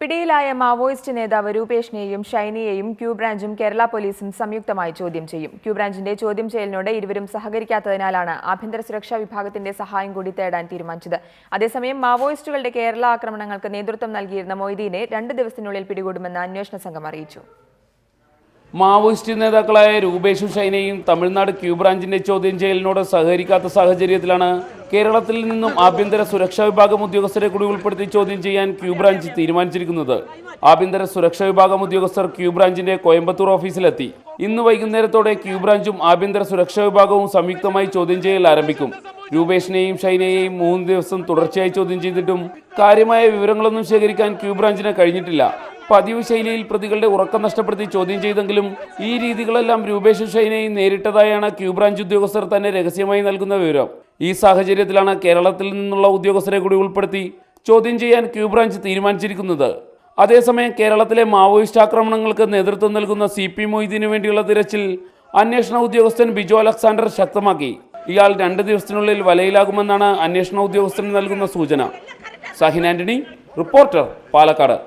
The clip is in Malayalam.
പിടിയിലായ മാവോയിസ്റ്റ് നേതാവ് രൂപേഷിനെയും ഷൈനിയെയും ക്യൂബ്രാഞ്ചും കേരള പോലീസും സംയുക്തമായി ചോദ്യം ചെയ്യും. ക്യൂബ്രാഞ്ചിന്റെ ചോദ്യം ചെയ്യലിനോട് ഇരുവരും സഹകരിക്കാത്തതിനാലാണ് ആഭ്യന്തര സുരക്ഷാ വിഭാഗത്തിന്റെ സഹായം കൂടി തേടാൻ തീരുമാനിച്ചത്. അതേസമയം മാവോയിസ്റ്റുകളുടെ കേരള ആക്രമണങ്ങൾക്ക് നേതൃത്വം നൽകിയിരുന്ന മൊയ്തീനെ 2 ദിവസത്തിനുള്ളിൽ പിടികൂടുമെന്ന് അന്വേഷണ സംഘം അറിയിച്ചു. മാവോയിസ്റ്റ് നേതാക്കളായ രൂപേഷും ഷൈനയും തമിഴ്നാട് ക്യൂബ്രാഞ്ചിന്റെ ചോദ്യം ചെയ്യലിനോട് സഹകരിക്കാത്ത സാഹചര്യത്തിലാണ് കേരളത്തിൽ നിന്നും ആഭ്യന്തര സുരക്ഷാ വിഭാഗം ഉദ്യോഗസ്ഥരെ കൂടി ഉൾപ്പെടുത്തി ചോദ്യം ചെയ്യാൻ ക്യൂബ്രാഞ്ച് തീരുമാനിച്ചിരിക്കുന്നത്. ആഭ്യന്തര സുരക്ഷാ വിഭാഗം ഉദ്യോഗസ്ഥർ ക്യൂബ്രാഞ്ചിന്റെ കോയമ്പത്തൂർ ഓഫീസിലെത്തി. ഇന്ന് വൈകുന്നേരത്തോടെ ക്യൂബ്രാഞ്ചും ആഭ്യന്തര സുരക്ഷാ വിഭാഗവും സംയുക്തമായി ചോദ്യം ചെയ്യൽ ആരംഭിക്കും. രൂപേഷിനെയും ഷൈനയെയും 3 ദിവസം തുടർച്ചയായി ചോദ്യം ചെയ്തിട്ടും കാര്യമായ വിവരങ്ങളൊന്നും ശേഖരിക്കാൻ ക്യൂബ്രാഞ്ചിന് കഴിഞ്ഞിട്ടില്ല. പതിവ് ശൈലിയിൽ പ്രതികളുടെ ഉറക്കം നഷ്ടപ്പെടുത്തി ചോദ്യം ചെയ്തെങ്കിലും ഈ രീതികളെല്ലാം രൂപേഷും ഷൈനയും നേരിട്ടതായാണ് ക്യൂബ്രാഞ്ച് ഉദ്യോഗസ്ഥർ തന്നെ രഹസ്യമായി നൽകുന്ന വിവരം. ഈ സാഹചര്യത്തിലാണ് കേരളത്തിൽ നിന്നുള്ള ഉദ്യോഗസ്ഥരെ കൂടി ഉൾപ്പെടുത്തി ചോദ്യം ചെയ്യാൻ ക്യൂബ്രാഞ്ച് തീരുമാനിച്ചിരിക്കുന്നത്. അതേസമയം കേരളത്തിലെ മാവോയിസ്റ്റ് ആക്രമണങ്ങൾക്ക് നേതൃത്വം നൽകുന്ന CP മൊയ്തീനു വേണ്ടിയുള്ള തിരച്ചിൽ അന്വേഷണ ഉദ്യോഗസ്ഥൻ ബിജു അലക്സാണ്ടർ ശക്തമാക്കി. ഇയാൾ 2 ദിവസത്തിനുള്ളിൽ വലയിലാകുമെന്നാണ് അന്വേഷണ ഉദ്യോഗസ്ഥന് നൽകുന്ന സൂചന. സാഹിൻ ആന്റണി, റിപ്പോർട്ടർ, പാലക്കാട്.